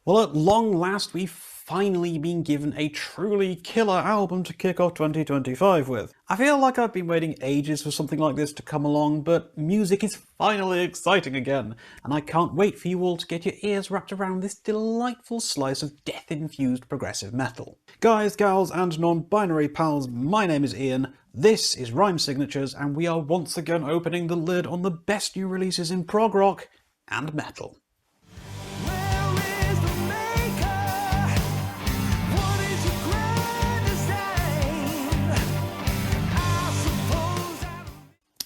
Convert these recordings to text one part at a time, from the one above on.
Well, at long last, we've finally been given a truly killer album to kick off 2025 with. I feel like I've been waiting ages for something like this to come along, but music is finally exciting again, and I can't wait for you all to get your ears wrapped around this delightful slice of death-infused progressive metal. Guys, gals, and non-binary pals, my name is Ian, this is Rhyme Signatures, and we are once again opening the lid on the best new releases in prog rock and metal.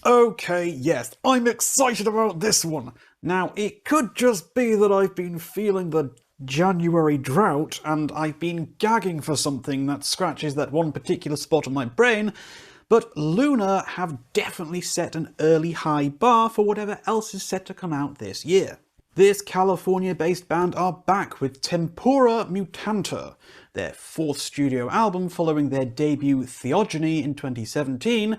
Okay, yes, I'm excited about this one. Now, it could just be that I've been feeling the January drought and I've been gagging for something that scratches that one particular spot on my brain, but Lunar have definitely set an early high bar for whatever else is set to come out this year. This California-based band are back with Tempora Mutantur, their fourth studio album following their debut Theogony in 2017,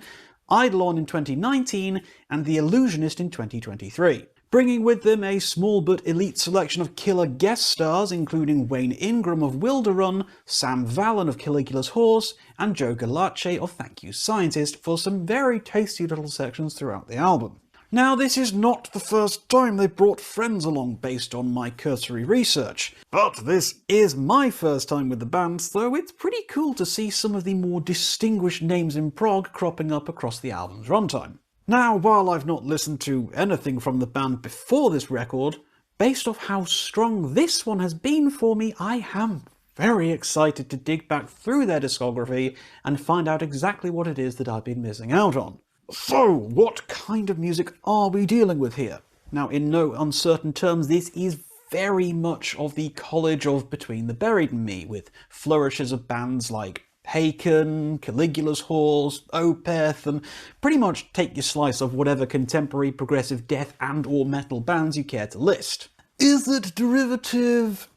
Eidolon in 2019, and The Illusionist in 2023. Bringing with them a small but elite selection of killer guest stars, including Wayne Ingram of Wilderun, Sam Vallon of Caligula's Horse, and Joe Galace of Thank You Scientist for some very tasty little sections throughout the album. Now, this is not the first time they've brought friends along based on my cursory research, but this is my first time with the band, so it's pretty cool to see some of the more distinguished names in prog cropping up across the album's runtime. Now, while I've not listened to anything from the band before this record, based off how strong this one has been for me, I am very excited to dig back through their discography and find out exactly what it is that I've been missing out on. So, what kind of music are we dealing with here? Now, in no uncertain terms, this is very much of the college of Between the Buried and Me, with flourishes of bands like Haken, Caligula's Horse, Opeth, and pretty much take your slice of whatever contemporary progressive death and or metal bands you care to list. Is it derivative?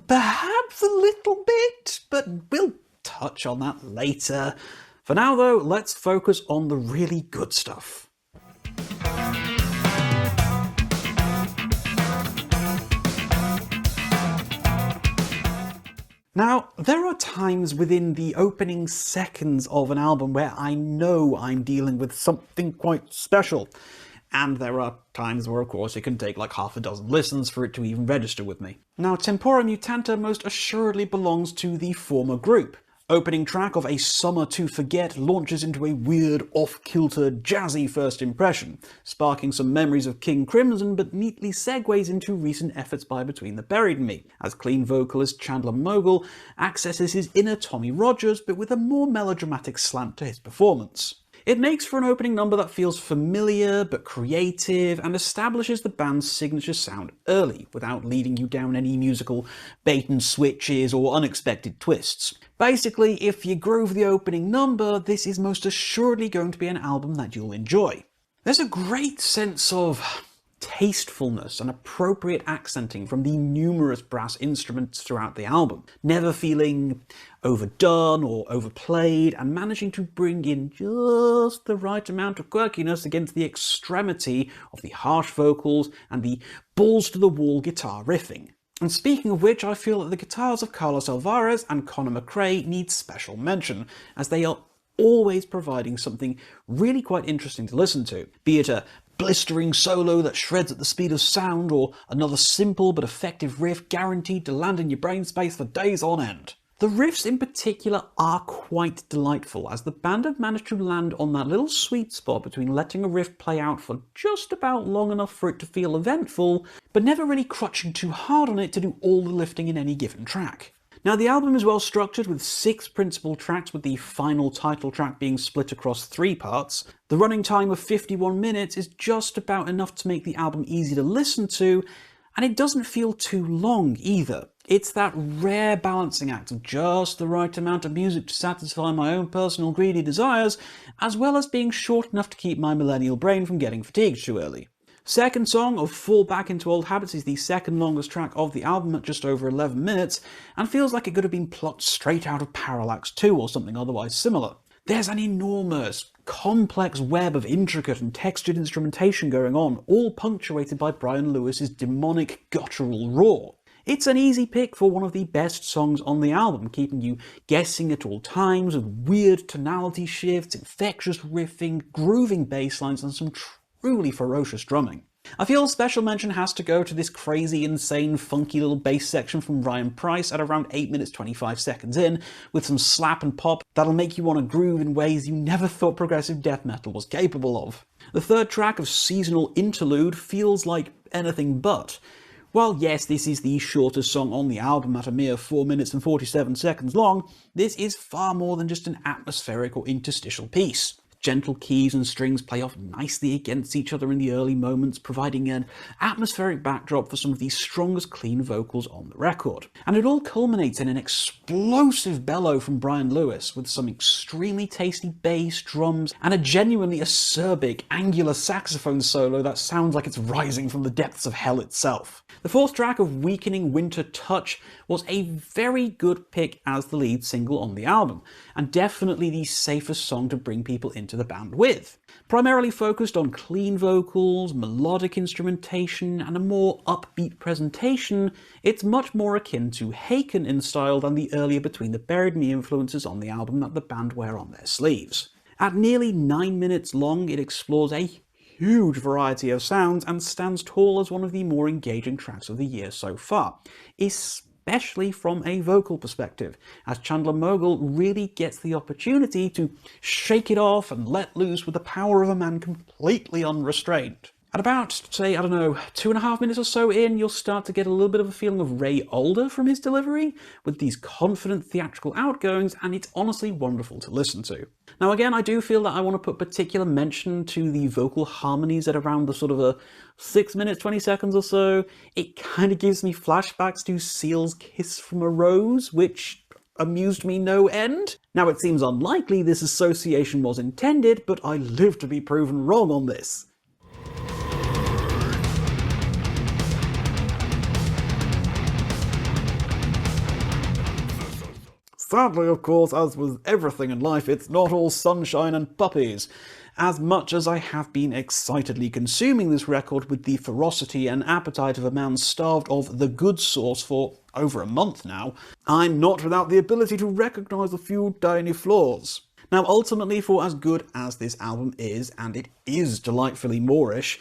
Perhaps a little bit, but we'll touch on that later. For now though, let's focus on the really good stuff. Now, there are times within the opening seconds of an album where I know I'm dealing with something quite special. And there are times where, of course, it can take like half a dozen listens for it to even register with me. Now, Tempora Mutantur most assuredly belongs to the former group. Opening track of A Summer to Forget launches into a weird, off-kilter, jazzy first impression, sparking some memories of King Crimson but neatly segues into recent efforts by Between the Buried and Me, as clean vocalist Chandler Mogul accesses his inner Tommy Rogers but with a more melodramatic slant to his performance. It makes for an opening number that feels familiar but creative and establishes the band's signature sound early without leading you down any musical bait and switches or unexpected twists. Basically, if you groove the opening number, this is most assuredly going to be an album that you'll enjoy. There's a great sense of tastefulness and appropriate accenting from the numerous brass instruments throughout the album, never feeling overdone or overplayed, and managing to bring in just the right amount of quirkiness against the extremity of the harsh vocals and the balls-to-the-wall guitar riffing. And speaking of which, I feel that the guitars of Carlos Alvarez and Conor McRae need special mention, as they are always providing something really quite interesting to listen to, be it a blistering solo that shreds at the speed of sound, or another simple but effective riff guaranteed to land in your brain space for days on end. The riffs in particular are quite delightful, as the band have managed to land on that little sweet spot between letting a riff play out for just about long enough for it to feel eventful, but never really crutching too hard on it to do all the lifting in any given track. Now, the album is well structured with 6 principal tracks, with the final title track being split across 3 parts. The running time of 51 minutes is just about enough to make the album easy to listen to, and it doesn't feel too long either. It's that rare balancing act of just the right amount of music to satisfy my own personal greedy desires, as well as being short enough to keep my millennial brain from getting fatigued too early. Second song of Fall Back Into Old Habits is the second longest track of the album at just over 11 minutes, and feels like it could have been plucked straight out of Parallax 2 or something otherwise similar. There's an enormous, complex web of intricate and textured instrumentation going on, all punctuated by Brian Lewis's demonic guttural roar. It's an easy pick for one of the best songs on the album, keeping you guessing at all times with weird tonality shifts, infectious riffing, grooving bass lines, and some truly ferocious drumming. I feel special mention has to go to this crazy, insane, funky little bass section from Ryan Price at around 8 minutes 25 seconds in, with some slap and pop that'll make you want to groove in ways you never thought progressive death metal was capable of. The third track of Seasonal Interlude feels like anything but. While yes, this is the shortest song on the album at a mere 4 minutes and 47 seconds long, this is far more than just an atmospheric or interstitial piece. Gentle keys and strings play off nicely against each other in the early moments, providing an atmospheric backdrop for some of the strongest clean vocals on the record. And it all culminates in an explosive bellow from Brian Lewis, with some extremely tasty bass, drums, and a genuinely acerbic, angular saxophone solo that sounds like it's rising from the depths of hell itself. The fourth track of Weakening Winter Touch was a very good pick as the lead single on the album, and definitely the safest song to bring people into the band with. Primarily focused on clean vocals, melodic instrumentation, and a more upbeat presentation, it's much more akin to Haken in style than the earlier Between the Buried Me influences on the album that the band wear on their sleeves. At nearly 9 minutes long, it explores a huge variety of sounds and stands tall as one of the more engaging tracks of the year so far, especially from a vocal perspective, as Chandler Mogul really gets the opportunity to shake it off and let loose with the power of a man completely unrestrained. At about, say, 2.5 minutes or so in, you'll start to get a little bit of a feeling of Ray Alder from his delivery, with these confident theatrical outgoings, and it's honestly wonderful to listen to. Now again, I do feel that I want to put particular mention to the vocal harmonies at around the sort of a 6 minutes, 20 seconds or so. It kind of gives me flashbacks to Seal's Kiss from a Rose, which amused me no end. Now it seems unlikely this association was intended, but I live to be proven wrong on this. Sadly, of course, as with everything in life, it's not all sunshine and puppies. As much as I have been excitedly consuming this record with the ferocity and appetite of a man starved of the good sauce for over a month now, I'm not without the ability to recognise a few tiny flaws. Now ultimately, for as good as this album is, and it is delightfully Moorish,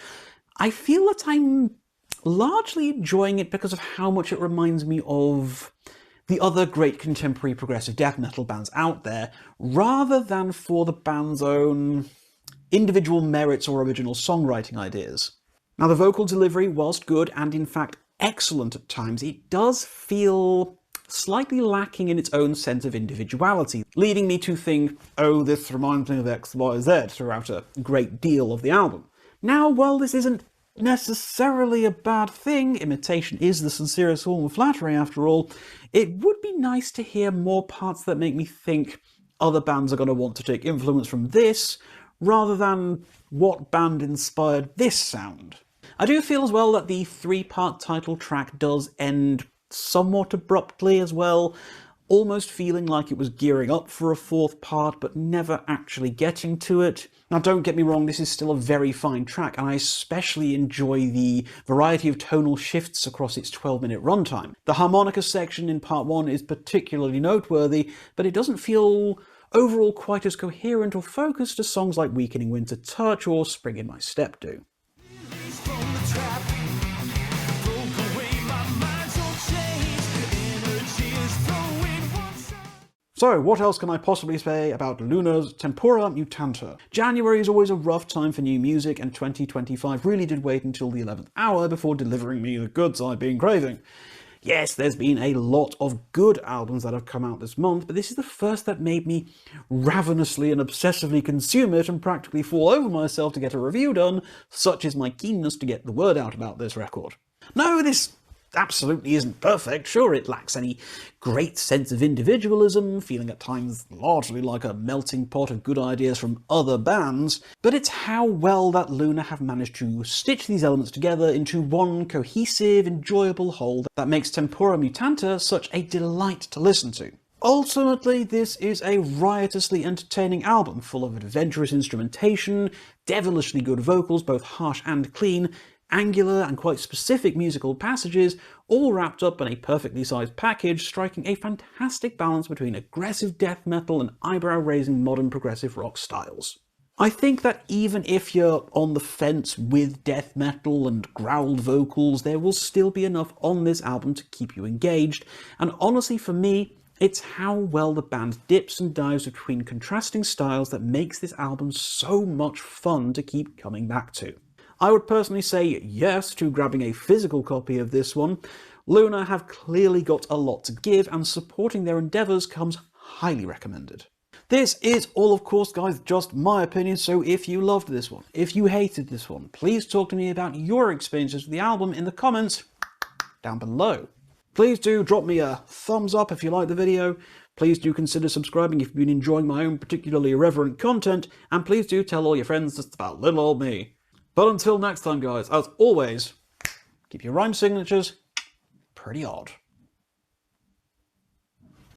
I feel that I'm largely enjoying it because of how much it reminds me of the other great contemporary progressive death metal bands out there, rather than for the band's own individual merits or original songwriting ideas. Now the vocal delivery, whilst good and in fact excellent at times, it does feel slightly lacking in its own sense of individuality, leading me to think, oh, this reminds me of X, Y, Z throughout a great deal of the album. Now, while this isn't necessarily a bad thing, imitation is the sincerest form of flattery after all, it would be nice to hear more parts that make me think other bands are going to want to take influence from this, rather than what band inspired this sound. I do feel as well that the 3-part title track does end somewhat abruptly as well, almost feeling like it was gearing up for a 4th part, but never actually getting to it. Now don't get me wrong, this is still a very fine track, and I especially enjoy the variety of tonal shifts across its 12-minute runtime. The harmonica section in part 1 is particularly noteworthy, but it doesn't feel overall quite as coherent or focused as songs like Weakening Winter Touch or Spring in My Step do. So, what else can I possibly say about Lunar's Tempora Mutantur? January is always a rough time for new music, and 2025 really did wait until the 11th hour before delivering me the goods I've been craving. Yes, there's been a lot of good albums that have come out this month, but this is the first that made me ravenously and obsessively consume it and practically fall over myself to get a review done, such is my keenness to get the word out about this record. No, this absolutely isn't perfect. Sure, it lacks any great sense of individualism, feeling at times largely like a melting pot of good ideas from other bands, but it's how well that Lunar have managed to stitch these elements together into one cohesive, enjoyable whole that makes Tempora Mutantur such a delight to listen to. Ultimately, this is a riotously entertaining album, full of adventurous instrumentation, devilishly good vocals, both harsh and clean, Angular and quite specific musical passages, all wrapped up in a perfectly sized package, striking a fantastic balance between aggressive death metal and eyebrow-raising modern progressive rock styles. I think that even if you're on the fence with death metal and growled vocals, there will still be enough on this album to keep you engaged, and honestly for me, it's how well the band dips and dives between contrasting styles that makes this album so much fun to keep coming back to. I would personally say yes to grabbing a physical copy of this one. Lunar have clearly got a lot to give, and supporting their endeavours comes highly recommended. This is all, of course, guys, just my opinion, so if you loved this one, if you hated this one, please talk to me about your experiences with the album in the comments down below. Please do drop me a thumbs up if you like the video, please do consider subscribing if you've been enjoying my own particularly irreverent content, and please do tell all your friends just about little old me. But until next time, guys, as always, keep your rhyme signatures pretty odd.